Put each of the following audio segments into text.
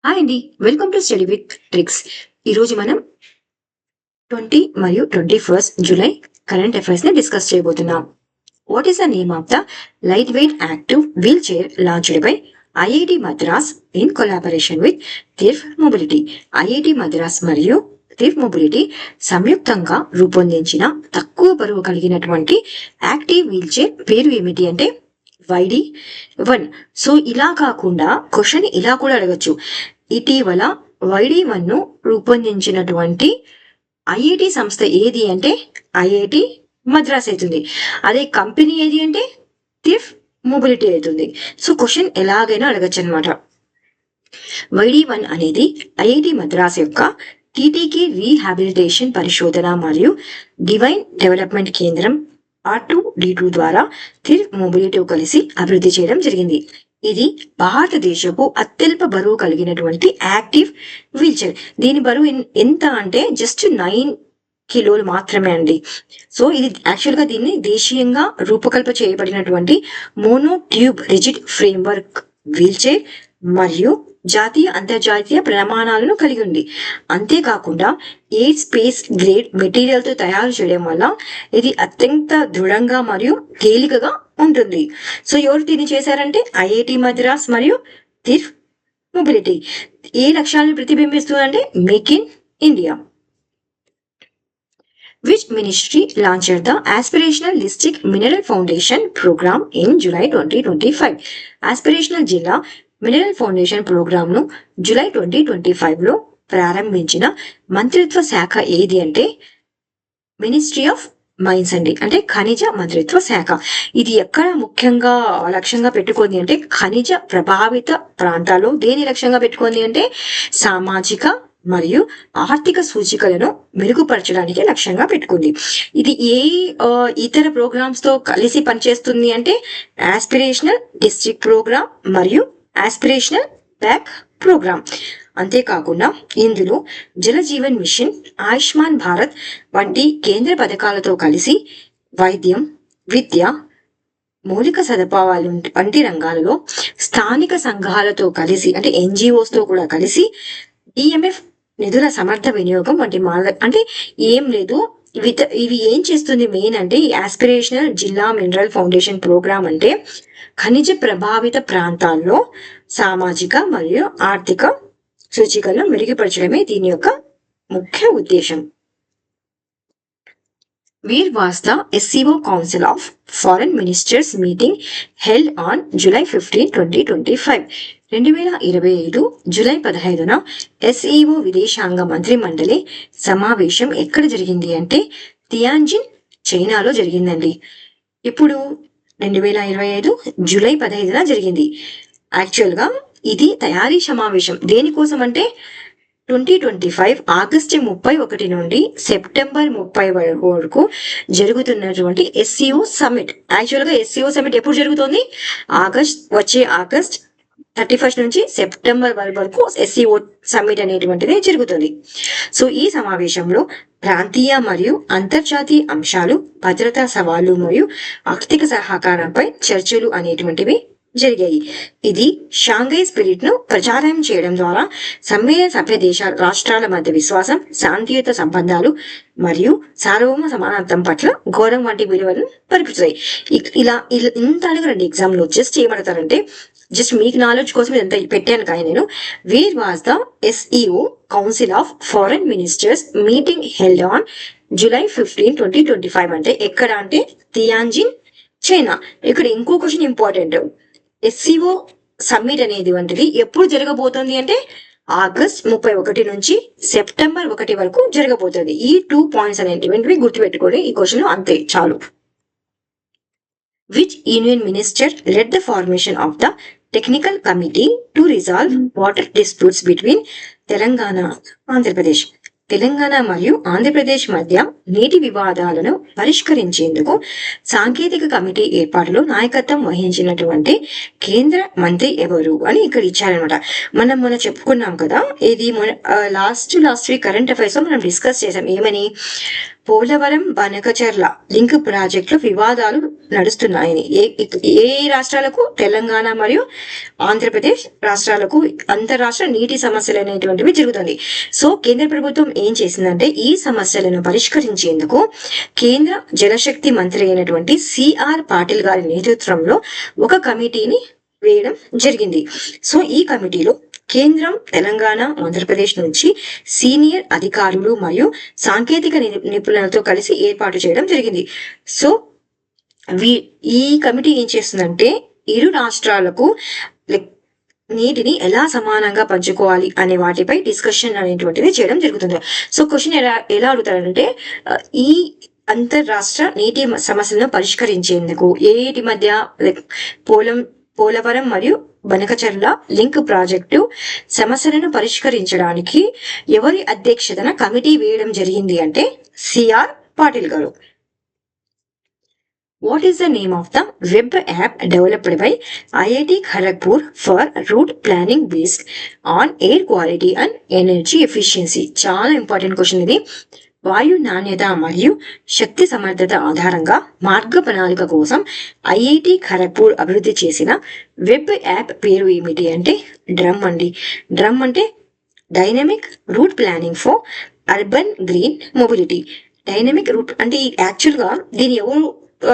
Hi అండి, welcome to study with tricks. ఈరోజు మనం 20 మరియు 21 జూలై కరెంట్ అఫైర్స్ ని డిస్కస్ చేయబోతున్నాం. What is the name of the lightweight active wheelchair launched by IIT Madras in collaboration with Thryv mobility? IIT Madras మరియు Thryv mobility సంయుక్తంగా రూపొందించిన తక్కువ బరువు కలిగినటువంటి యాక్టివ్ వీల్ చైర్ పేరు ఏమిటి అంటే YD1. సో ఇలా కాకుండా క్వశ్చన్ ఇలా కూడా అడగచ్చు. ఇటీవల YD1 ను రూపొందించినటువంటి ఐఐటి సంస్థ ఏది అంటే ఐఐటి మద్రాస్ అవుతుంది. అదే కంపెనీ ఏది అంటే థిర్ఫ్ మొబిలిటీ అవుతుంది. సో క్వశ్చన్ ఎలాగైనా అడగచ్చు అనమాట. YD1 అనేది ఐఐటి మద్రాస్ యొక్క టీటీకే రీహాబిలిటేషన్ పరిశోధన మరియు డివైన్ డెవలప్మెంట్ కేంద్రం R2D2 ద్వారా థిర్ఫ్ మొబిలిటీ కలిసి అభివృద్ధి చేయడం జరిగింది. ఇది భారతదేశపు అత్యల్ప బరువు కలిగినటువంటి యాక్టివ్ వీల్ చైర్. దీని బరువు ఎంత అంటే జస్ట్ 9 కిలోలు మాత్రమే అండి. సో ఇది యాక్చువల్ గా దీన్ని దేశీయంగా రూపకల్ప చేయబడినటువంటి mono tube rigid framework wheelchair మరియు జాతీయ అంతర్జాతీయ ప్రమాణాలను కలిగి ఉంది. అంతేకాకుండా ఎయిర్ స్పేస్ గ్రేడ్ మెటీరియల్ తో తయారు చేయడం వల్ల ఇది అత్యంత దృఢంగా మరియు తేలికగా ఉంటుంది. సో ఎవరు దీన్ని చేశారంటే ఐఐటి మద్రాస్ మరియు థిర్ఫ్ మొబిలిటీ. ఏ లక్ష్యాలను ప్రతిబింబిస్తుందంటే make in India. Which ministry launched the Aspirational District Mineral Foundation program in July 2025? Aspirational జిల్లా మినరల్ ఫౌండేషన్ ప్రోగ్రామ్ ను జూలై 2025 లో ప్రారంభించిన మంత్రిత్వ శాఖ ఏది అంటే మినిస్ట్రీ ఆఫ్ మైన్స్ అండి, అంటే ఖనిజ మంత్రిత్వ శాఖ. ఇది ఎక్కడ ముఖ్యంగా లక్ష్యంగా పెట్టుకుంది అంటే ఖనిజ ప్రభావిత ప్రాంతాల్లో. దేని లక్ష్యంగా పెట్టుకుంది అంటే సామాజిక మరియు ఆర్థిక సూచికలను మెరుగుపరచడానికి లక్ష్యంగా పెట్టుకుంది. ఇది ఏ ఇతర ప్రోగ్రామ్స్ తో కలిసి పనిచేస్తుంది అంటే ఆస్పిరేషనల్ డిస్ట్రిక్ట్ ప్రోగ్రామ్ మరియు ఆస్పిరేషనల్ బ్యాక్ ప్రోగ్రామ్. అంతేకాకుండా ఇందులో జల జీవన్ మిషన్, ఆయుష్మాన్ భారత్ వంటి కేంద్ర పథకాలతో కలిసి వైద్యం, విద్య, మౌలిక సదుపాయాలు వంటి రంగాలలో స్థానిక సంఘాలతో కలిసి అంటే ఎన్జిఓస్ తో కూడా కలిసి డిఎంఎఫ్ నిధుల సమర్థ వినియోగం వంటి అంటే ఏం లేదు. ఇవి ఏం చేస్తుంది మెయిన్ అంటే ఈ ఆస్పిరేషనల్ జిల్లా మినరల్ ఫౌండేషన్ ప్రోగ్రామ్ అంటే ఖనిజ ప్రభావిత ప్రాంతాల్లో సామాజిక మరియు ఆర్థిక సూచికలను మెరుగుపరచడమే దీని యొక్క ముఖ్య ఉద్దేశం. Where was the SCO Council of Foreign Ministers meeting held on July 15, 2025? 2025 July 15న SEO విదేశాంగ మంత్రి మండలి సమావేశం ఎక్కడ జరిగింది అంటే తియాన్జిన్, చైనాలో జరిగిందండి. ఇప్పుడు 2025 జూలై 15న జరిగింది. యాక్చువల్ గా ఇది తయారీ సమావేశం. దేనికోసం అంటే 2025 ఆగస్టు 31 నుండి సెప్టెంబర్ 30 వరకు జరుగుతున్నటువంటి SCO సమ్మిట్. యాక్చువల్ గా SCO సమ్మిట్ ఎప్పుడు జరుగుతుంది? వచ్చే ఆగస్ట్ 31 నుంచి సెప్టెంబర్ వరకు SCO సమ్మిట్ అనేటువంటిది జరుగుతుంది. సో ఈ సమావేశంలో ప్రాంతీయ మరియు అంతర్జాతీయ అంశాలు, భద్రతా సవాళ్లు మరియు ఆర్థిక సహకారంపై చర్చలు అనేటువంటివి జరిగాయి. ఇది షాంఘై స్పిరిట్ ను ప్రచారం చేయడం ద్వారా సమ్మేళన సభ్య దేశాల రాష్ట్రాల మధ్య విశ్వాసం, శాంతియుత సంబంధాలు మరియు సార్వభౌమ సమానత్వం పట్ల గౌరవం వంటి విలువలను పరిపిస్తాయి. ఇలా ఇంత అడగరండి ఎగ్జామ్ లో. జస్ట్ ఏమడతారంటే జస్ట్ మీకు నాలెడ్జ్ కోసం ఇదంతా పెట్టాను. కానీ నేను where was the SEO council of foreign ministers meeting held on July 15, 2025 అంటే ఎక్కడ అంటే తియాన్జిన్, చైనా. ఇక్కడ ఇంకో క్వశ్చన్ ఇంపార్టెంట్. SCO సమ్మిట్ అనేది వంటిది ఎప్పుడు జరగబోతుంది అంటే ఆగస్ట్ 31 నుంచి సెప్టెంబర్ 1 వరకు జరగబోతుంది. ఈ 2 పాయింట్స్ అనేటివి గుర్తుపెట్టుకోండి. ఈ క్వశ్చన్ అంతే చాలు. Which union minister led the formation of the technical committee to resolve water disputes between Telangana, Andhra Pradesh? Telangana మరియు ఆంధ్రప్రదేశ్ మధ్య నీటి వివాదాలను పరిష్కరించేందుకు సాంకేతిక కమిటీ ఏర్పాటులో నాయకత్వం వహించినటువంటి కేంద్ర మంత్రి ఎవరు అని ఇక్కడ ఇచ్చారనమాట. మనం చెప్పుకున్నాం కదా, ఇది లాస్ట్ వీక్ కరెంట్ అఫైర్స్ లో మనం డిస్కస్ చేసాం. ఏమని పోలవరం బనకచర్ల లింక్ ప్రాజెక్టులో వివాదాలు నడుస్తున్నాయని ఏ రాష్ట్రాలకు? తెలంగాణ మరియు ఆంధ్రప్రదేశ్ రాష్ట్రాలకు అంతర్రాష్ట్ర నీటి సమస్యలు అనేటువంటివి జరుగుతుంది. సో కేంద్ర ప్రభుత్వం ఏం చేసిందంటే ఈ సమస్యలను పరిష్కరించేందుకు కేంద్ర జలశక్తి మంత్రి అయినటువంటి సిఆర్ పాటిల్ గారి నేతృత్వంలో ఒక కమిటీని వేయడం జరిగింది. సో ఈ కమిటీలో కేంద్రం, తెలంగాణ, ఆంధ్రప్రదేశ్ నుంచి సీనియర్ అధికారులు మరియు సాంకేతిక నిపుణులతో కలిసి ఏర్పాటు చేయడం జరిగింది. సో ఈ కమిటీ ఏం చేస్తుందంటే ఇరు రాష్ట్రాలకు నీటిని ఎలా సమానంగా పంచుకోవాలి అనే వాటిపై డిస్కషన్ అనేటువంటిది చేయడం జరుగుతుంది. సో క్వశ్చన్ ఎలా అడుగుతారంటే ఈ అంతర్రాష్ట్ర నీటి సమస్యలను పరిష్కరించేందుకు ఏటి మధ్య పోలవరం మరియు బనకచర్ల లింక్ ప్రాజెక్టు సమస్యలను పరిష్కరించడానికి ఎవరి అధ్యక్షతన కమిటీ వేయడం జరిగింది అంటే సిఆర్ పాటిల్ గారు. What is the name of the web app developed by IIT Kharagpur for route planning based on air quality and energy efficiency? చాలా ఇంపార్టెంట్ క్వశ్చన్ ఇది. వాయు నాణ్యత మరియు శక్తి సమర్థత ఆధారంగా మార్గ ప్రణాళిక కోసం ఐఐటి ఖరగ్పూర్ అభివృద్ధి చేసిన వెబ్ యాప్ పేరు ఏమిటి అంటే డ్రమ్ అండి. డ్రమ్ అంటే dynamic route planning for urban green mobility. Dynamic route అంటే యాక్చువల్గా దీన్ని ఎవరు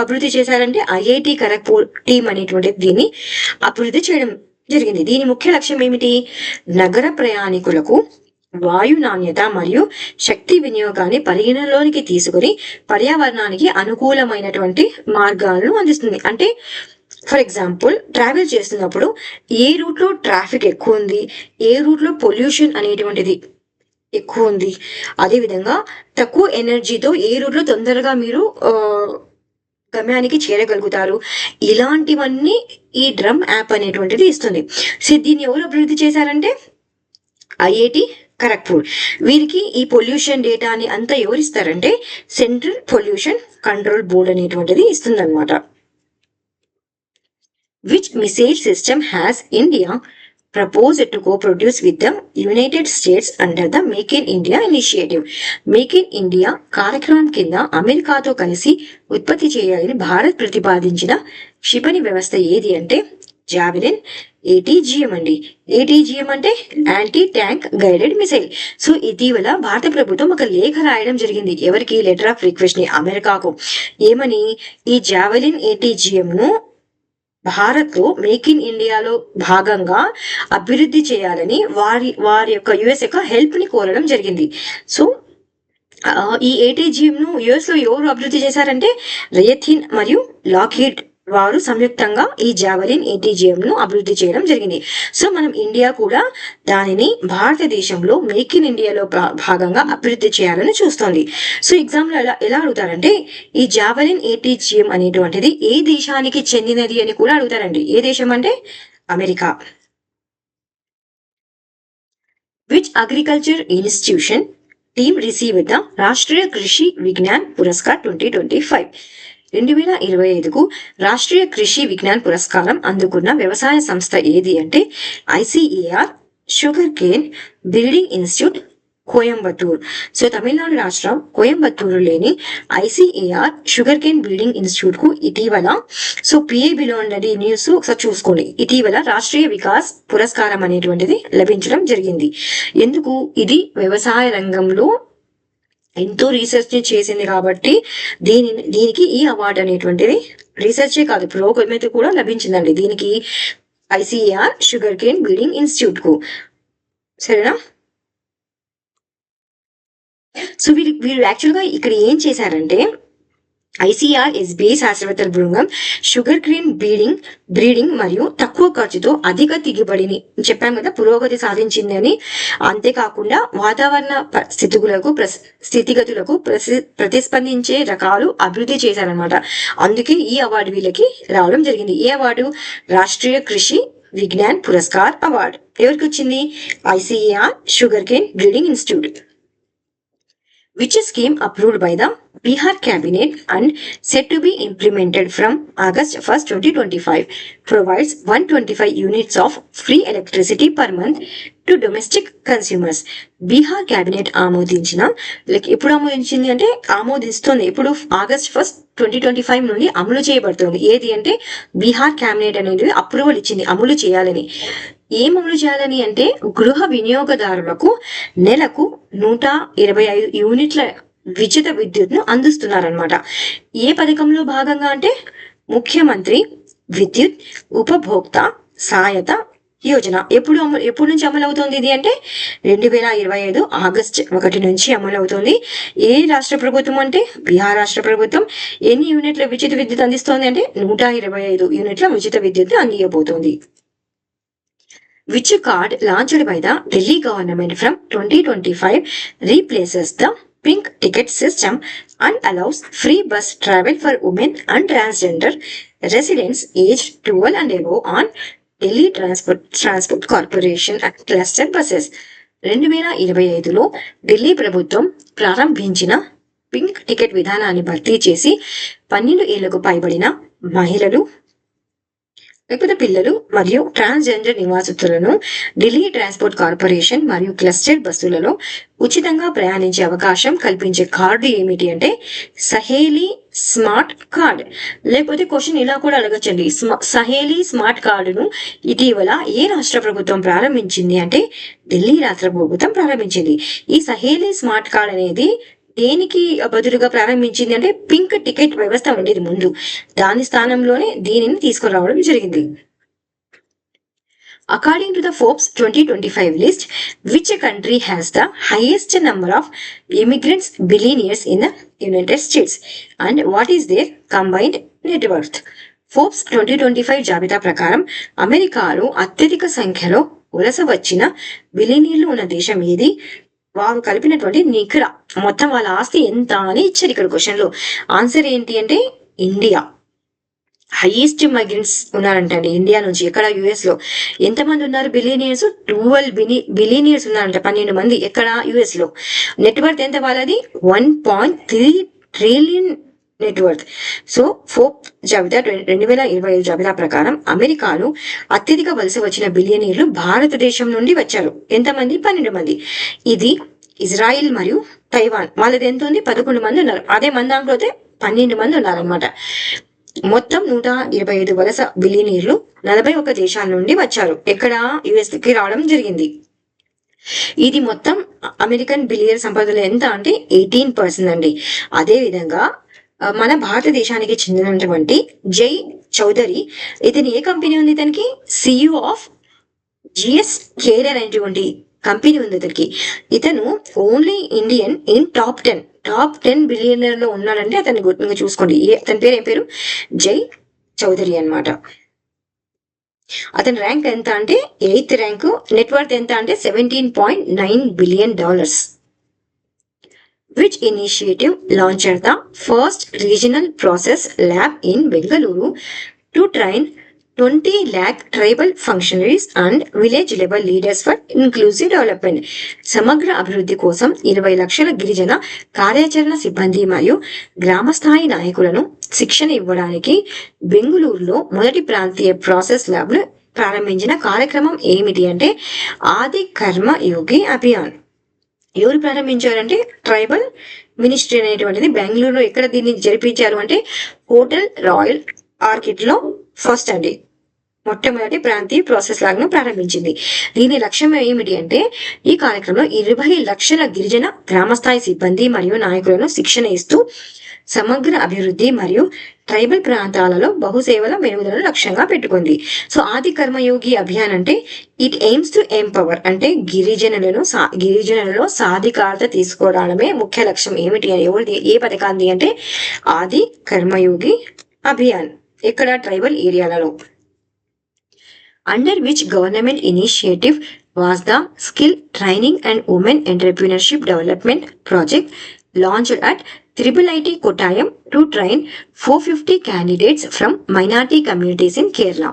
అభివృద్ధి చేశారంటే ఐఐటి ఖరగ్పూర్ టీం అనేటువంటి దీన్ని అభివృద్ధి చేయడం జరిగింది. దీని ముఖ్య లక్ష్యం ఏమిటి? నగర ప్రయాణికులకు వాయు నాణ్యత మరియు శక్తి వినియోగాన్ని పరిగణలోనికి తీసుకుని పర్యావరణానికి అనుకూలమైనటువంటి మార్గాలను అందిస్తుంది. అంటే ఫర్ ఎగ్జాంపుల్ ట్రావెల్ చేస్తున్నప్పుడు ఏ రూట్ లో ట్రాఫిక్ ఎక్కువ ఉంది, ఏ రూట్ లో పొల్యూషన్ అనేటువంటిది ఎక్కువ ఉంది, అదేవిధంగా తక్కువ ఎనర్జీతో ఏ రూట్ లో తొందరగా మీరు గమ్యానికి చేరగలుగుతారు, ఇలాంటివన్నీ ఈ డ్రమ్ యాప్ అనేటువంటిది ఇస్తుంది. సో దీన్ని ఎవరు అభివృద్ధి చేశారంటే ఐఐటి ఖరగ్పూర్. వీరికి ఈ పొల్యూషన్ డేటాని అంతా ఎవరిస్తారంటే సెంట్రల్ పొల్యూషన్ కంట్రోల్ బోర్డ్ అనేటువంటిది ఇస్తుంది అనమాట. Which missile system has India proposed to co-produce with the United States under the Make in India initiative. Make in India కార్యక్రమం కింద అమెరికాతో కలిసి ఉత్పత్తి చేయాలని భారత్ ప్రతిపాదించిన క్షిపణి వ్యవస్థ ఏది అంటే జావెలిన్ ఏటీజీఎం అండి. ఏటీజీఎం అంటే anti tank guided missile. So ఇటీవల భారత ప్రభుత్వం ఒక లేఖ రాయడం జరిగింది. ఎవరికి? లెటర్ ఆఫ్ రిక్వెస్ట్ ని అమెరికాకు. ఏమని? ఈ జావెలిన్ ఏటీజీఎం ను భారత్ లో మేక్ ఇన్ ఇండియాలో భాగంగా అభివృద్ధి చేయాలని వారి యొక్క యుఎస్ యొక్క హెల్ప్ ని కోరడం జరిగింది. సో ఈ ఏటీజీఎం ను యుఎస్ లో ఎవరు అభివృద్ధి చేశారంటే రేథిన్ మరియు లాక్హీడ్ వారు సంయుక్తంగా ఈ జావెలిన్ ఏటీజీఎం ను అభివృద్ధి చేయడం జరిగింది. సో మనం ఇండియా కూడా దానిని భారతదేశంలో మేక్ ఇన్ ఇండియాలో భాగంగా అభివృద్ధి చేయాలని చూస్తోంది. సో ఎగ్జామ్ లో ఎలా అడుగుతారంటే ఈ జావెలిన్ ఏటీజీఎం అనేటువంటిది ఏ దేశానికి చెందినది అని కూడా అడుగుతారండి. ఏ దేశం అంటే America. Which agriculture institution team receive the Rashtriya Krishi Vignan పురస్కార్ 2025. 2025కు రాష్ట్రీయ కృషి విజ్ఞాన్ పురస్కారం అందుకున్న వ్యవసాయ సంస్థ ఏది అంటే ICAR sugar cane building institute Coimbatore. So Tamil Nadu రాష్ట్రం కోయంబత్తూరు లేని ICAR sugar cane building institute కు ఇటీవల సో పిఏబిలో ఉన్నది న్యూస్ ఒకసారి చూసుకోండి. ఇటీవల రాష్ట్రీయ వికాస్ పురస్కారం అనేటువంటిది లభించడం జరిగింది. ఎందుకు? ఇది వ్యవసాయ రంగంలో ఎంతో రీసెర్చ్ చేసింది కాబట్టి దీనికి ఈ అవార్డు అనేటువంటిది రీసెర్చే కాదు పురోగతి కూడా లభించిందండి దీనికి ICAR sugar cane building institute కు. సరేనా? సో వీరు యాక్చువల్గా ఇక్కడ ఏం చేశారంటే ఐసిఆర్ ఎస్బీఐ శాస్త్రవేత్తల బృందం షుగర్ కేన్ బ్రీడింగ్ మరియు తక్కువ ఖర్చుతో అధిక దిగుబడిని చెప్పాం కదా పురోగతి సాధించింది అని. అంతేకాకుండా వాతావరణ స్థితిగతులకు ప్రతిస్పందించే రకాలు అభివృద్ధి చేశారనమాట. అందుకే ఈ అవార్డు వీళ్ళకి రావడం జరిగింది. ఈ అవార్డు రాష్ట్రీయ కృషి విజ్ఞాన్ పురస్కార్ అవార్డు ఎవరికి వచ్చింది? ICAR sugar cane breeding institute. Which scheme approved by the Bihar cabinet and set to be implemented from August 1st, 2025 provides 125 units of free electricity per month to domestic consumers. Bihar cabinet ఆమోదించిన ఎప్పుడు ఆమోదించింది అంటే ఆమోదిస్తుంది ఇప్పుడు August 1, 2025 నుండి అమలు చేయబడుతుంది. ఏది అంటే బీహార్ కేబినెట్ అనేది అప్రూవల్ ఇచ్చింది అమలు చేయాలని. ఏం అమలు చేయాలని అంటే గృహ వినియోగదారులకు నెలకు 125 యూనిట్ల ఉచిత విద్యుత్ను అందిస్తున్నారనమాట. ఏ పథకంలో భాగంగా అంటే ముఖ్యమంత్రి విద్యుత్ ఉపభోక్త సాయత యోజన. ఎప్పుడు నుంచి అమలు అవుతుంది ఇది అంటే 2025 August 1 నుంచి అమలు అవుతుంది. ఏ రాష్ట్ర ప్రభుత్వం అంటే బీహార్ రాష్ట్ర ప్రభుత్వం ఎన్ని యూనిట్ల ఉచిత విద్యుత్ అందిస్తోంది అంటే 125 యూనిట్ల ఉచిత విద్యుత్ అందియబోతోంది. Which card launched by the Delhi government from 2025 replaces the pink ticket system and allows free bus travel for women and transgender residents aged 12 and above on Delhi Transport Corporation and cluster buses. 2025లో Delhi ప్రభుత్వం ప్రారంభించిన pink ticket విధానాన్ని భర్తీ చేసి 12 ఏళ్లకు పైబడిన మహిళలు లేకపోతే పిల్లలు మరియు ట్రాన్స్జెండర్ నివాసితులను ఢిల్లీ ట్రాన్స్పోర్ట్ కార్పొరేషన్ మరియు క్లస్టర్ బస్సులలో ఉచితంగా ప్రయాణించే అవకాశం కల్పించే కార్డు ఏమిటి అంటే సహేలీ స్మార్ట్ కార్డ్. లేకపోతే క్వశ్చన్ ఇలా కూడా అడగచ్చండి, సహేలీ స్మార్ట్ కార్డును ఇటీవల ఏ రాష్ట్ర ప్రభుత్వం ప్రారంభించింది అంటే ఢిల్లీ రాష్ట్ర ప్రభుత్వం ప్రారంభించింది. ఈ సహేలీ స్మార్ట్ కార్డ్ అనేది దేనికి బదులుగా ప్రారంభించింది అంటే పింక్ టికెట్ వ్యవస్థ ఉండేది ముందు, దాని స్థానంలోనే దీనిని తీసుకురావడం జరిగింది. According to the Forbes 2025 list, which country has the highest number of immigrants billionaires in the United States and what is their combined net worth? Forbes 2025 జాబితా ప్రకారం అమెరికాలో అత్యధిక సంఖ్యలో వలస వచ్చిన బిలియనీర్లు ఉన్న దేశం ఏది? వారు కలిపినటువంటి నికర మొత్తం వాళ్ళ ఆస్తి ఎంత అని ఇచ్చారు ఇక్కడ క్వశ్చన్ లో. ఆన్సర్ ఏంటి అంటే ఇండియా. హైయెస్ట్ మైగ్రెంట్స్ ఉన్నారంటండి ఇండియా నుంచి. ఎక్కడ యుఎస్ లో ఎంతమంది ఉన్నారు బిలియనియర్స్? 12 బిలియనియర్స్ ఉన్నారంట, 12 మంది. ఎక్కడ? యుఎస్ లో. నెట్వర్త్ ఎంత వాళ్ళది? 1.3 ట్రిలియన్ నెట్వర్త్. సో ఫోర్బ్ జాబితా 2025 జాబితా ప్రకారం అమెరికాలో అత్యధిక వలస వచ్చిన బిలియనీర్లు భారతదేశం నుండి వచ్చారు. ఎంతమంది? 12 మంది. ఇది ఇజ్రాయిల్ మరియు తైవాన్ వాళ్ళది ఎంత ఉంది? 11 మంది ఉన్నారు. అదే మన దాంట్లో అయితే 12 మంది ఉన్నారనమాట. మొత్తం 125 వలస బిలియనీర్లు 41 దేశాల నుండి వచ్చారు. ఎక్కడ? యుఎస్ కి రావడం జరిగింది. ఇది మొత్తం అమెరికన్ బిలియనీర్ సంపదలో ఎంత అంటే 18% అండి. అదే విధంగా మన భారతదేశానికి చెందినటువంటి జై చౌదరి, ఇతని ఏ కంపెనీ ఉంది? ఇతనికి CEO ఆఫ్ GS కేర్ అనేటువంటి కంపెనీ ఉంది ఇతనికి. ఇతను only Indian in top 10 billionaire లో ఉన్నాడంటే అతన్ని గుర్తుగా చూసుకోండి. అతని పేరు ఏం పేరు? జై చౌదరి అన్నమాట. అతని ర్యాంక్ ఎంత అంటే 8th ర్యాంకు. నెట్వర్త్ ఎంత అంటే $17.9 billion. Which initiative launched the first regional process lab in Bengaluru to train 20 lakh tribal functionaries and village level leaders for inclusive development? సమగ్ర అభివృద్ధి కోసం 20 లక్షల గిరిజన కార్యాచరణ సిబ్బంది మరియు గ్రామస్థాయి నాయకులను శిక్షణ ఇవ్వడానికి బెంగళూరులో మొదటి ప్రాంతీయ ప్రాసెస్ ల్యాబ్ ను ప్రారంభించిన కార్యక్రమం ఏమిటి అంటే ఆది కర్మ యోగి అభియాన్. ఎవరు ప్రారంభించారంటే ట్రైబల్ మినిస్ట్రీ అనేటువంటిది బెంగళూరులో. ఎక్కడ దీన్ని జరిపించారు అంటే హోటల్ రాయల్ ఆర్కిడ్ లో ఫస్ట్ అండి మొట్టమొదటి ప్రాంతీయ ప్రాసెస్ లాగా ప్రారంభించింది. దీని లక్ష్యం ఏమిటి అంటే ఈ కార్యక్రమంలో 20 లక్షల గిరిజన గ్రామస్థాయి సిబ్బంది మరియు నాయకులను శిక్షణ ఇస్తూ సమగ్ర అభివృద్ధి మరియు ట్రైబల్ ప్రాంతాలలో బహుసేవల మెరుగుదలను లక్ష్యంగా పెట్టుకుంది. సో ఆది కర్మయోగి అభియాన్ అంటే ఇట్ ఎయిమ్స్ టు ఎంపవర్ అంటే గిరిజనులలో సాధికారత తీసుకోవడమే ముఖ్య లక్ష్యం. ఏమిటి అని ఏ పథకాన్ని అంటే ఆది కర్మయోగి అభియాన్. ఇక్కడ ట్రైబల్ ఏరియాలలో. Under which government initiative was the skill training and women entrepreneurship development project launched at IIIT Kottayam to train 450 candidates from minority communities in Kerala.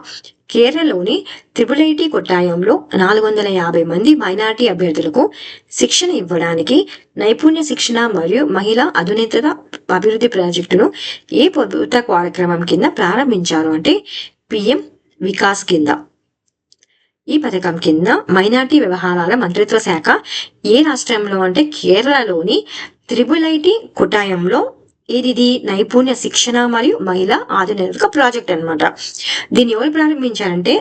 కేరళలోని IIIT కొట్టాయంలో 450 మంది మైనారిటీ అభ్యర్థులకు శిక్షణ ఇవ్వడానికి నైపుణ్య శిక్షణ మరియు మహిళా అధునితత అభివృద్ధి ప్రాజెక్టును ఏ ప్రభుత్వ కార్యక్రమం కింద ప్రారంభించారు అంటే PM వికాస్ కింద. ఈ పథకం కింద మైనార్టీ వ్యవహారాల మంత్రిత్వ శాఖ ఏ రాష్ట్రంలో అంటే కేరళలోని త్రిబులైటి కుటాయంలో ఇది నైపుణ్య శిక్షణ మరియు మహిళా ఆధునిక ప్రాజెక్ట్ అన్నమాట. దీన్ని ఎవరు ప్రారంభించారంటే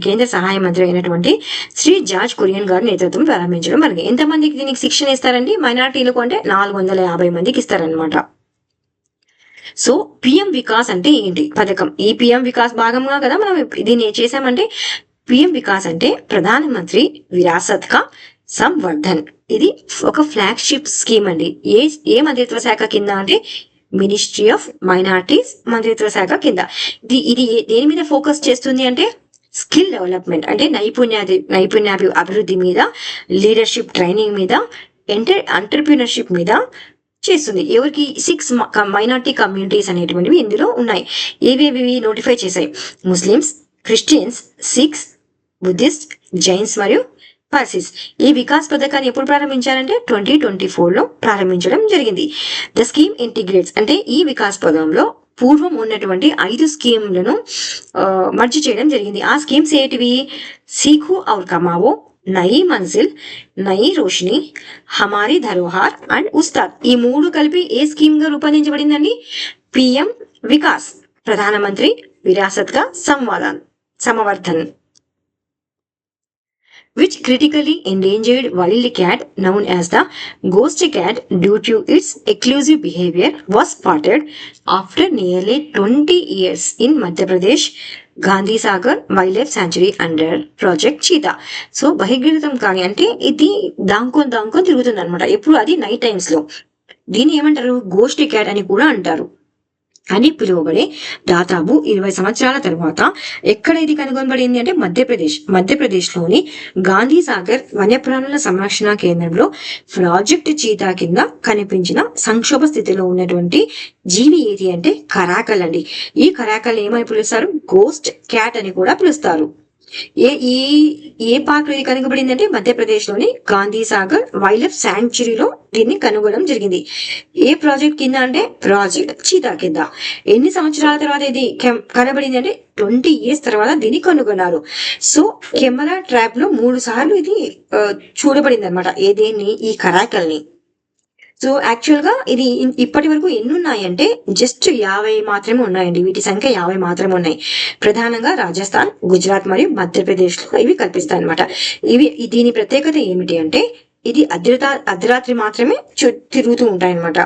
కేంద్ర సహాయ మంత్రి అయినటువంటి శ్రీ జార్జ్ కురియన్ గారి నేతృత్వం ప్రారంభించడం జరిగింది. ఎంతమందికి దీనికి శిక్షణ ఇస్తారండి? మైనార్టీలకు అంటే 450 మందికి ఇస్తారనమాట. సో పిఎం వికాస్ అంటే ఏంటి పథకం? ఈ పిఎం వికాస్ భాగంగా కదా మనం దీన్ని చేసామంటే, పిఎం వికాస్ అంటే ప్రధానమంత్రి విరాసత్ కా సంవర్ధన్. ఇది ఒక ఫ్లాగ్షిప్ స్కీమ్ అండి. ఏ మంత్రిత్వ శాఖ కింద అంటే మినిస్ట్రీ ఆఫ్ మైనారిటీస్ మంత్రిత్వ శాఖ కింద. ఇది దేని మీద ఫోకస్ చేస్తుంది అంటే స్కిల్ డెవలప్మెంట్, అంటే నైపుణ్య అభివృద్ధి మీద, లీడర్షిప్ ట్రైనింగ్ మీద, ఎంటర్ప్రినర్షిప్ మీద చేస్తుంది. ఎవరికి 6 మైనార్టీ కమ్యూనిటీస్ అనేటువంటివి ఇందులో ఉన్నాయి. ఏవేవి నోటిఫై చేశాయి? Muslims, Christians, Sikhs, Buddhist, Jains మరియు పార్సీస్. ఈ వికాస్ పథకాన్ని ఎప్పుడు ప్రారంభించారంటే 2024లో ప్రారంభించడం జరిగింది. ద స్కీమ్ ఇంటిగ్రేట్స్ అంటే ఈ వికాస్ పథకంలో పూర్వం ఉన్నటువంటి 5 స్కీమ్లను మర్జీ చేయడం జరిగింది. ఆ స్కీమ్స్ ఏంటివి? సీఖు ఔర్ కమావో, నయీ మంజిల్, నయీ రోషిని, హమారీ ధరోహార్ అండ్ ఉస్తాద్. ఈ 3 కలిపి ఏ స్కీమ్ గా రూపొందించబడిందండి? పిఎం వికాస్, ప్రధానమంత్రి విరాసత్ కా Samvardhan. Which critically endangered wild cat known as the ghost cat due to its exclusive behavior was spotted after nearly 20 years in Madhya Pradesh Gandhi Sagar wild life sanctuary under project cheetah. So బహిర్గతం కానీ అంటే ఇది దాంకొని తిరుగుతుంది అనమాట. ఎప్పుడు అది నైట్ టైమ్స్ లో. దీన్ని ఏమంటారు? గోస్ట్ క్యాట్ అని కూడా అంటారు అని పిలువబడే దాదాపు 20 సంవత్సరాల తర్వాత ఎక్కడ ఇది కనుగొనబడింది అంటే మధ్యప్రదేశ్ లోని గాంధీ సాగర్ వన్యప్రాణుల సంరక్షణ కేంద్రంలో ప్రాజెక్ట్ చీతా కింద కనిపించిన సంక్షోభ స్థితిలో ఉన్నటువంటి జీవి ఏది అంటే కరాకల్ అండి. ఈ కరాకల్ ఏమని పిలుస్తారు? గోస్ట్ క్యాట్ అని కూడా పిలుస్తారు. ఏ పార్క్ లో ఇది కనుగొబడింది అంటే మధ్యప్రదేశ్ లోని గాంధీ సాగర్ వైల్డ్ లైఫ్ శాంక్చురీలో దీన్ని కనుగొనడం జరిగింది. ఏ ప్రాజెక్ట్ కింద అంటే ప్రాజెక్ట్ చీతా కింద. ఎన్ని సంవత్సరాల తర్వాత ఇది కనబడింది అంటే 20 years తర్వాత దీన్ని కనుగొన్నారు. సో కెమెరా ట్రాప్ లో 3 సార్లు ఇది చూడబడింది అనమాట. ఏదేని? ఈ కరాకల్ని. సో యాక్చువల్ గా ఇది ఇప్పటి వరకు ఎన్ని ఉన్నాయంటే జస్ట్ 50 మాత్రమే ఉన్నాయండి. వీటి సంఖ్య 50 మాత్రమే ఉన్నాయి. ప్రధానంగా రాజస్థాన్, గుజరాత్ మరియు మధ్యప్రదేశ్ లో ఇవి కల్పిస్తాయి అనమాట. దీని ప్రత్యేకత ఏమిటి అంటే ఇది అర్ధరాత్రి మాత్రమే తిరుగుతూ ఉంటాయన్నమాట.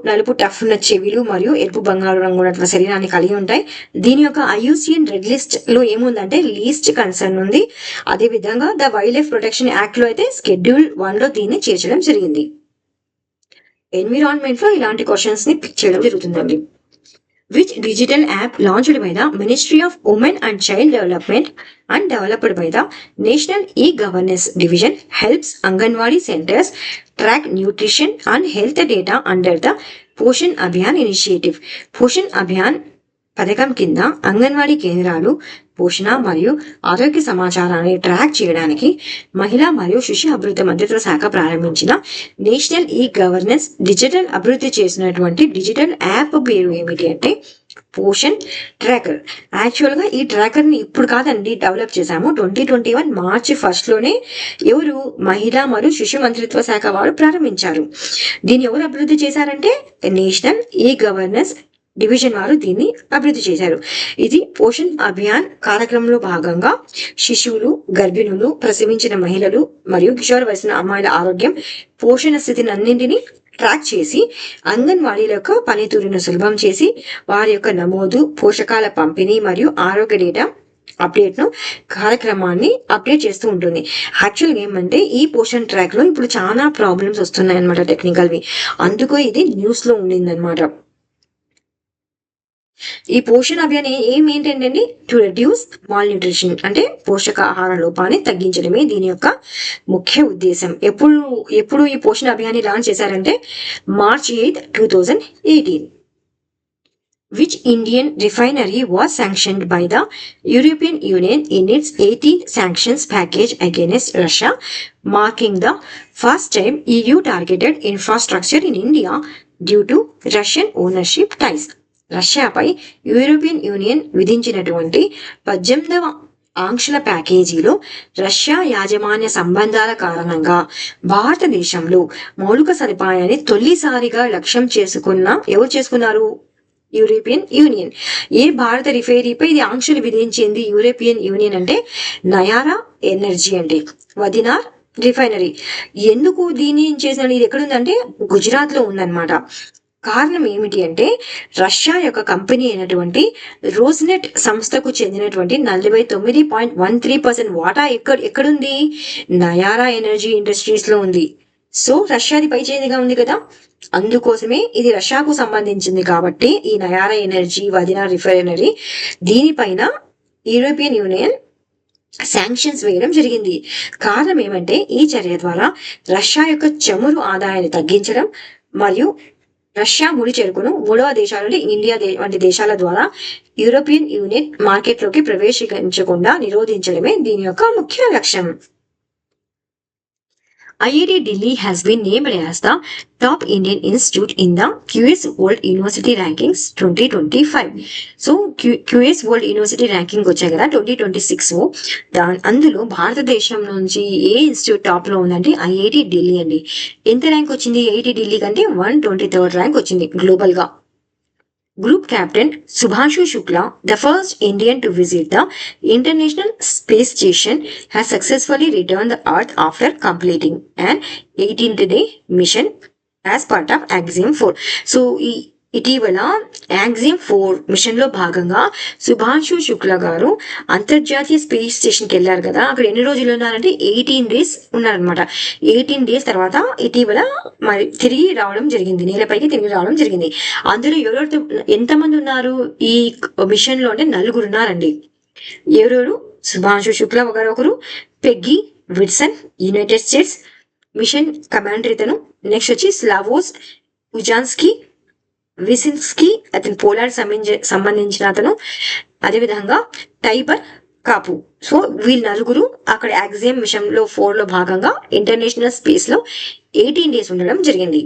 నలుపు టఫ్ ఉన్న చెవిలు మరియు ఎరుపు బంగారు రంగు ఉన్నటువంటి శరీరాన్ని కలిగి ఉంటాయి. దీని యొక్క IUCN రెడ్ లిస్ట్ లో ఏముందంటే లీస్ట్ కన్సర్న్ ఉంది. అదే విధంగా the wild life protection act లో అయితే Schedule 1 లో దీన్ని చేర్చడం జరిగింది. ఎన్విరాన్మెంట్ లో ఇలాంటి క్వశ్చన్స్ ని పిక్ చేయడం జరుగుతుందండి. Which digital app launched by the Ministry of Women and Child Development and developed by the National E-Governance Division helps Anganwadi centers track nutrition and health data under the Poshan Abhiyan initiative? Poshan Abhiyan పథకం కింద అంగన్వాడీ కేంద్రాలు పోషణ మరియు ఆరోగ్య సమాచారాన్ని track చేయడానికి మహిళా మరియు శిశు అభివృద్ధి మంత్రిత్వ శాఖ ప్రారంభించిన నేషనల్ గవర్నెన్స్ డిజిటల్ అభివృద్ధి చేసినటువంటి డిజిటల్ యాప్ పేరు ఏమిటి అంటే పోషన్ ట్రాకర్. యాక్చువల్ గా ఈ ట్రాకర్ ని ఇప్పుడు కాదండి డెవలప్ చేశాము. 2021 March 1 లోనే ఎవరు? మహిళా మరియు శిశు మంత్రిత్వ శాఖ వారు ప్రారంభించారు. దీన్ని ఎవరు అభివృద్ధి చేశారంటే నేషనల్ గవర్నెన్స్ డివిజన్ వారు దీన్ని అభివృద్ధి చేశారు. ఇది పోషణ్ అభియాన్ కార్యక్రమంలో భాగంగా శిశువులు, గర్భిణులు, ప్రసవించిన మహిళలు మరియు కిషోర వయసున్న అమ్మాయిల ఆరోగ్యం, పోషణ స్థితిని అన్నింటినీ ట్రాక్ చేసి అంగన్వాడీల యొక్క పనితీరును సులభం చేసి వారి యొక్క నమోదు, పోషకాల పంపిణీ మరియు ఆరోగ్య డేటా అప్డేట్ ను కార్యక్రమాన్ని అప్డేట్ చేస్తూ ఉంటుంది. యాక్చువల్గా ఏమంటే ఈ పోషన్ ట్రాక్ లో ఇప్పుడు చాలా ప్రాబ్లమ్స్ వస్తున్నాయి అనమాట, టెక్నికల్వి. అందుకు ఇది న్యూస్ లో ఉండింది అనమాట. ఈ పోషణ అభియాన్ ఏంటంటే టు రెడ్యూస్ మాల్ న్యూట్రిషన్ అంటే పోషకాహార లోపాన్ని తగ్గించడమే దీని యొక్క ముఖ్య ఉద్దేశం. ఎప్పుడు ఈ పోషణ అభియాన్ని లాంచ్ చేశారంటే March 8, 2018. Which Indian refinery was sanctioned by the European Union in its 18th sanctions package against Russia, marking the first time EU targeted infrastructure in India due to Russian ownership ties? రష్యాపై European union విధించినటువంటి 18వ ఆంక్షల ప్యాకేజీలో Russia యాజమాన్య సంబంధాల కారణంగా భారతదేశంలో మౌలిక సదుపాయాన్ని తొలిసారిగా లక్ష్యం ఎవరు చేసుకున్నారు? European union. ఏ భారత రిఫైనరీపై ఇది ఆంక్షలు విధించింది యూరోపియన్ యూనియన్ అంటే నయారా ఎనర్జీ అండి. వదినార్ రిఫైనరీ. ఎందుకు దీన్ని చేసిన, ఇది ఎక్కడుందంటే గుజరాత్ లో ఉందన్నమాట. కారణం ఏమిటి అంటే రష్యా యొక్క కంపెనీ అయినటువంటి రోజ్నెట్ సంస్థకు చెందినటువంటి 49.13% వాటా ఎక్కడుంది? నయారా ఎనర్జీ ఇండస్ట్రీస్ లో ఉంది. సో రష్యాది పై చేతిగా ఉంది కదా, అందుకోసమే ఇది రష్యాకు సంబంధించింది కాబట్టి ఈ నయారా ఎనర్జీ వదినా రిఫైనరీ దీనిపైన యూరోపియన్ యూనియన్ శాంక్షన్స్ వేయడం జరిగింది. కారణం ఏమంటే ఈ చర్య ద్వారా రష్యా యొక్క చమురు ఆదాయాన్ని తగ్గించడం మరియు రష్యా ముడి చెరుకును మూడవ దేశాలు ఇండియా వంటి దేశాల ద్వారా యూరోపియన్ యూనియన్ మార్కెట్లోకి ప్రవేశించకుండా నిరోధించడమే దీని యొక్క ముఖ్య లక్ష్యం. IIT Delhi has been named as the top Indian institute in the QS World University Rankings 2025. So QS World University Ranking వచ్చాయి కదా 2026. అందులో భారతదేశం నుంచి ఏ ఇన్స్టిట్యూట్ టాప్ లో ఉందంటే IIT ఢిల్లీ అండి. ఎంత ర్యాంక్ వచ్చింది IIT ఢిల్లీ కంటే? 123rd ర్యాంక్ వచ్చింది గ్లోబల్ గా. Group Captain Subhashu Shukla, the first Indian to visit the International Space Station, has successfully returned the Earth after completing an 18th-day mission as part of Axiom 4. So, ఇటీవల axiom 4 machine లో భాగంగా సుభాషు శుక్లా గారు అంతర్జాతీయ space station కి వెళ్లారు కదా. అక్కడ ఎన్ని రోజులు ఉన్నారంటే 18 days ఉన్నారనమాట. 18 days తర్వాత ఇటీవల మరి తిరిగి రావడం జరిగింది, నేలపైకి తిరిగి రావడం జరిగింది. అందులో ఎంతమంది ఉన్నారు ఈ మిషన్ లో అంటే 4 ఉన్నారండి. ఎవరెవరు? సుభాషు శుక్లా ఒకరు, Peggy Whitson United states machine commander ఇతను. నెక్స్ట్ వచ్చి స్లావోస్ ఉజాన్స్కీ విసిన్స్కీ అతను పోలాండ్ సంబంధించిన అతను. అదేవిధంగా టైబర్ కాపు. సో వీళ్ళు 4 అక్కడ యాక్సియం మిషన్ లో 4 లో భాగంగా ఇంటర్నేషనల్ స్పేస్ లో 18 days ఉండడం జరిగింది.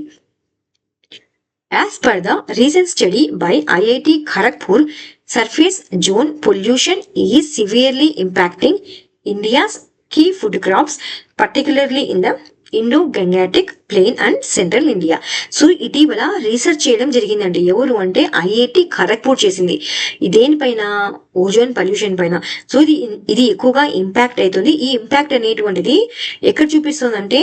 As per the recent study by IIT Kharagpur, surface zone pollution is severely impacting India's key food crops, particularly in the Indo Gangetic plain and central India. So ఇటీవల research చేయడం జరిగిందండి. ఎవరు అంటే IIT Kharagpur చేసింది. దేనిపైన? ఓజోన్ పొల్యూషన్ పైన. So ఇది ఎక్కువగా ఇంపాక్ట్ అవుతుంది. ఈ ఇంపాక్ట్ అనేటువంటిది ఎక్కడ చూపిస్తుంది అంటే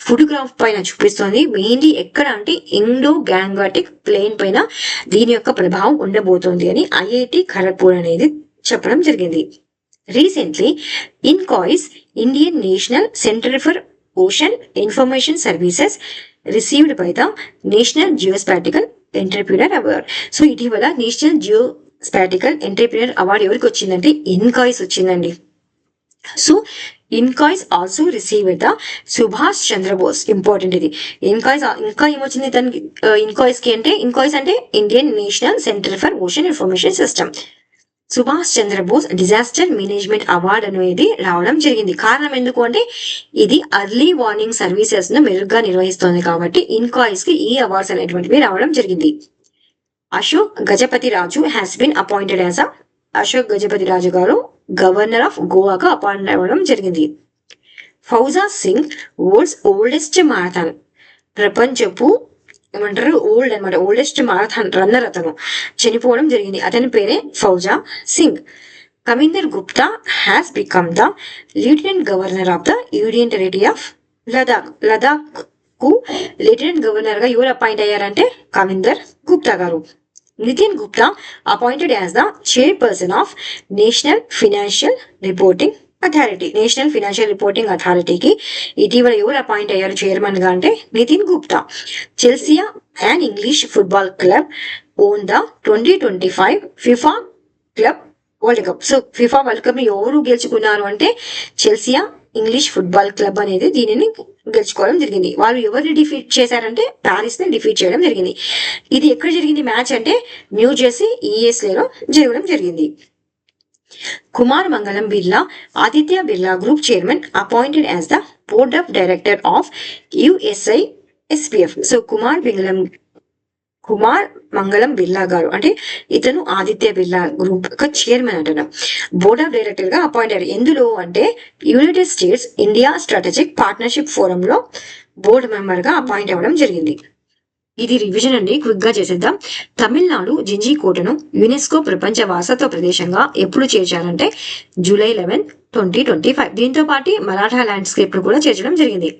ఫుడ్ క్రాప్ పైన చూపిస్తుంది. మెయిన్లీ ఎక్కడ అంటే ఇండో-గంగాటిక్ ప్లేన్ పైన దీని యొక్క ప్రభావం ఉండబోతోంది అని IIT ఖరగ్పూర్ అనేది చెప్పడం జరిగింది. Recently INCOIS Indian national centre for Ocean Information Services received by the National Geospatial Entrepreneur Award. So ఇటీవల నేషనల్ జియోస్పాటికల్ ఎంటర్ప్రినర్ అవార్డు ఎవరికి వచ్చిందంటే ఇన్కాయిస్ వచ్చిందండి. So INCOIS also received the Subhash Chandrabose. Important ఇది. ఇన్కాయిస్ ఇంకా ఏమొచ్చింది దానికి ఇన్కాయిస్ కి అంటే? ఇన్కాయిస్ అంటే Indian national centre for ocean information system. Subhash Chandrabose disaster management award అనేది రావడం జరిగింది. కారణం ఎందుకు అంటే ఇది అర్లీ వార్నింగ్ సర్వీసెస్ ను మెరుగ్గా నిర్వహిస్తోంది కాబట్టి ఇన్కాయిస్ కి ఈ అవార్డ్స్ అనేటువంటివి రావడం జరిగింది. Ashok Gajapathi Raju has been appointed as Ashok Gajapathi Raju గారు గవర్నర్ ఆఫ్ గోవాగా అపాయింట్ అవ్వడం జరిగింది. Fauja Singh world's oldest marathon, ప్రపంచపు ఏమంటారు ఓల్డ్ అనమాట, ఓల్డెస్ట్ మారథాన్ రన్నర్ అతను చనిపోవడం జరిగింది. అతని పేరే Fauja Singh. Kavinder Gupta has become the lieutenant governor of the union territory of Ladakh. Ladakh కు లెఫ్టినెంట్ గవర్నర్ గా ఎవరు అపాయింట్ అయ్యారంటే కమిందర్ గుప్తా గారు. Nitin Gupta appointed as the chairperson of national financial reporting authority. National financial reporting అథారిటీకి ఇటీవల ఎవరు అపాయింట్ అయ్యారు చైర్మన్ గా అంటే Nitin Gupta. Chelsea and English football club won the 2025 FIFA club world cup. So FIFA world cup ని ఎవరు గెలుచుకున్నారు అంటే చెల్సియా ఇంగ్లీష్ ఫుట్బాల్ క్లబ్ అనేది దీనిని గెలుచుకోవడం జరిగింది. వాళ్ళు ఎవరిని డిఫీట్ చేశారంటే ప్యారిస్ ని డిఫీట్ చేయడం జరిగింది. ఇది ఎక్కడ జరిగింది మ్యాచ్ అంటే న్యూ జెర్సీ ESలో జరగడం జరిగింది. కుమార్ మంగళం Birla Aditya Birla group chairman appointed as the board of director of USI SPF. So Kumar మంగళం కుమార్ మంగళం బిర్లా గారు, అంటే ఇతను ఆదిత్య బిర్లా గ్రూప్ యొక్క చైర్మన్ అంటున్నా, బోర్డ్ ఆఫ్ డైరెక్టర్ గా అపాయింట్ అయ్యారు. ఎందులో అంటే United states India strategic partnership forum లో బోర్డు మెంబర్ గా అపాయింట్ అవ్వడం జరిగింది. ఇది రివిజన్ అండి, క్విక్ గా చేసేద్దాం. తమిళనాడు జింజీకోటను యునెస్కో ప్రపంచ వారసత్వ ప్రదేశంగా ఎప్పుడు చేర్చారంటే జూలై 11, 2025. దీంతో పాటు మరాఠా ల్యాండ్స్కేప్ కూడా చేర్చడం జరిగింది.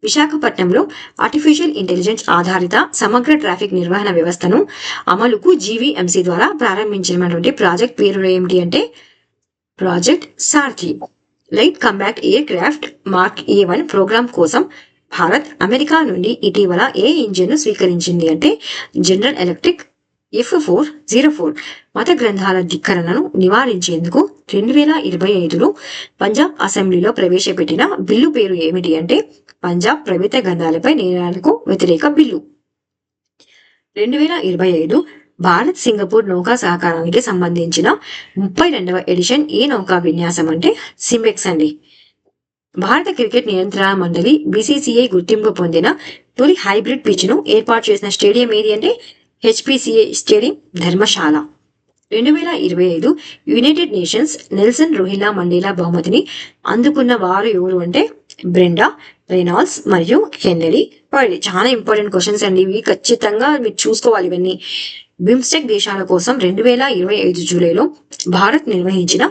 విశాఖపట్నంలో ఆర్టిఫిషియల్ ఇంటెలిజెన్స్ ఆధారిత సమగ్ర ట్రాఫిక్ నిర్వహణ వ్యవస్థను అమలుకు జీవీఎంసీ ద్వారా ప్రారంభించినటువంటి ప్రాజెక్ట్ పేరు ఏమిటి అంటే project Sarathi. Light combat aircraft mark A1 program కోసం భారత్ అమెరికా నుండి ఇటీవల ఏ ఇంజిన్ ను స్వీకరించింది అంటే జనరల్ ఎలక్ట్రిక్ F404. మత గ్రంథాల ధిక్కరణను నివారించేందుకు 2025లో పంజాబ్ అసెంబ్లీలో ప్రవేశపెట్టిన బిల్లు పేరు ఏమిటి అంటే పంజాబ్ ప్రభుత్వ గ్రంథాలపై నేరాలకు వ్యతిరేక బిల్లు. 2025 భారత్ సింగపూర్ నౌకా సహకారానికి సంబంధించిన 32వ ఎడిషన్ ఈ నౌకా విన్యాసం అంటే సింబెక్స్ అండి. భారత క్రికెట్ నియంత్రణ మండలి BCCI గుర్తింపు పొందిన తొలి హైబ్రిడ్ పిచ్ ను ఏర్పాటు చేసిన స్టేడియం ఏది అంటే HPCA stadium Dharamshala. 2025 United nations Nelson Rohilla Mandela బహుమతిని అందుకున్న వారు ఎవరు అంటే బ్రెండా రెనాల్డ్స్ మరియు హెన్రీ పర్లీ. చాలా ఇంపార్టెంట్ క్వశ్చన్స్ అండి ఇవి, ఖచ్చితంగా మీరు చూసుకోవాలి ఇవన్నీ. బిమ్స్టెక్ దేశాల కోసం 2025 జూలైలో భారత్ నిర్వహించిన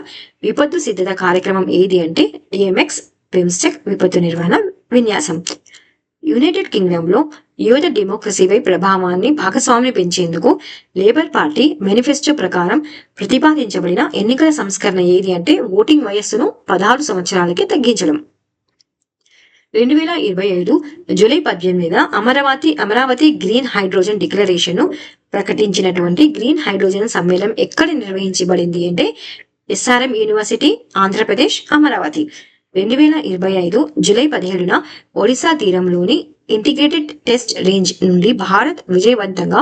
విపత్తు సిద్ధత కార్యక్రమం ఏది అంటే DMX బిమ్స్టెక్ విపత్తు నిర్వహణ విన్యాసం. యునైటెడ్ కింగ్డమ్ లో యువత డెమోక్రసీపై ప్రభావాన్ని భాగస్వామ్యం పెంచేందుకు లేబర్ పార్టీ మేనిఫెస్టో ప్రకారం ప్రతిపాదించబడిన ఎన్నికల సంస్కరణ ఏది అంటే ఓటింగ్ వయస్సును 16 సంవత్సరాలకి తగ్గించడం. 2025 జూలై 18న అమరావతి గ్రీన్ హైడ్రోజన్ డిక్లరేషన్ ను ప్రకటించినటువంటి గ్రీన్ హైడ్రోజన్ సమ్మేళనం ఎక్కడ నిర్వహించబడింది అంటే SRM యూనివర్సిటీ, ఆంధ్రప్రదేశ్, అమరావతి. 2025 జూలై 17న ఒడిశా తీరంలోని ఇంటిగ్రేటెడ్ టెస్ట్ రేంజ్ నుండి భారత్ విజయవంతంగా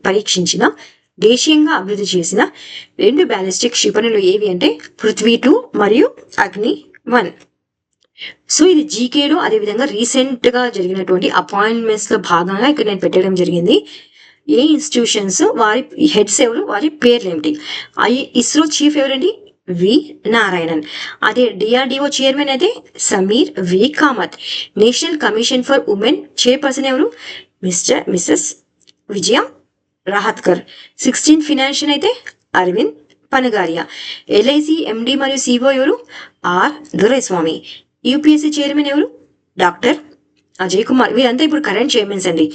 పరీక్షించిన దేశీయంగా అభివృద్ధి చేసిన 2 బ్యాలిస్టిక్ క్షిపణులు ఏవి అంటే పృథ్వీ 2 మరియు అగ్ని 1. సో ఇది జీకేలో అదేవిధంగా రీసెంట్ గా జరిగినటువంటి అపాయింట్మెంట్స్ లో భాగంగా ఇక్కడ నేను పెట్టడం జరిగింది. ఏ ఇన్స్టిట్యూషన్స్ వారి హెడ్స్ ఎవరు, వారి పేర్లు ఏమిటి. ఇస్రో చీఫ్ ఎవరండి వి నారాయణన్. అదే DRDO చైర్మన్ అయితే Sameer V Kamat. National commission for women chairperson ఎవరు మిస్సెస్ విజయ రాహత్కర్. 16 ఫినాన్షియల్ అయితే అరవింద్ పనగారియా. LIC MD మరియు CEO ఎవరు ఆర్ దొరైస్వామి. UPSC చైర్మన్ ఎవరు డాక్టర్ అజయ్ కుమార్. వీరంతా ఇప్పుడు కరెంట్ చైర్మన్స్ అండి.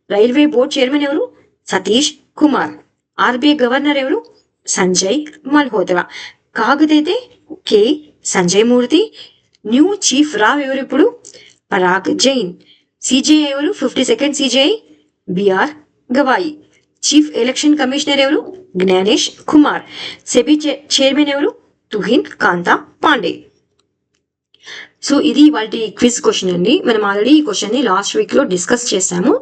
రైల్వే బోర్డ్ చైర్మన్ ఎవరు సతీష్ కుమార్. RBI గవర్నర్ ఎవరు సంజయ్ మల్హోత్రా. కాగుదైతే K Sanjay Murthy. New chief రావ్ ఎవరు ఇప్పుడు పరాగ్ జైన్. CJI ఎవరు 52nd CJI BR Gavai. Chief election commissioner ఎవరు జ్ఞానేష్ కుమార్. సెబీ చైర్మన్ ఎవరు తుహిన్ కాంతా పాండే. సో ఇది వాటి క్విజ్ క్వశ్చన్ అండి. మనం ఆల్రెడీ ఈ క్వశ్చన్ ని లాస్ట్ వీక్ లో డిస్కస్ చేసాము.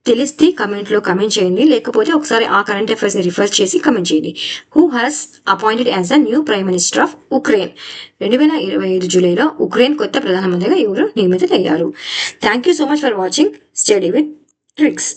తెలిస్తే కమెంట్ లో కమెంట్ చేయండి, లేకపోతే ఒకసారి ఆ కరెంట్ అఫైర్స్ ని రిఫర్ చేసి కమెంట్ చేయండి. Who has appointed as the new prime minister of Ukraine. 2025 జూలైలో ఉక్రెయిన్ కొత్త ప్రధానమంత్రిగా ఎవరు నియమితులయ్యారు. Thank you so much for watching. Study with tricks.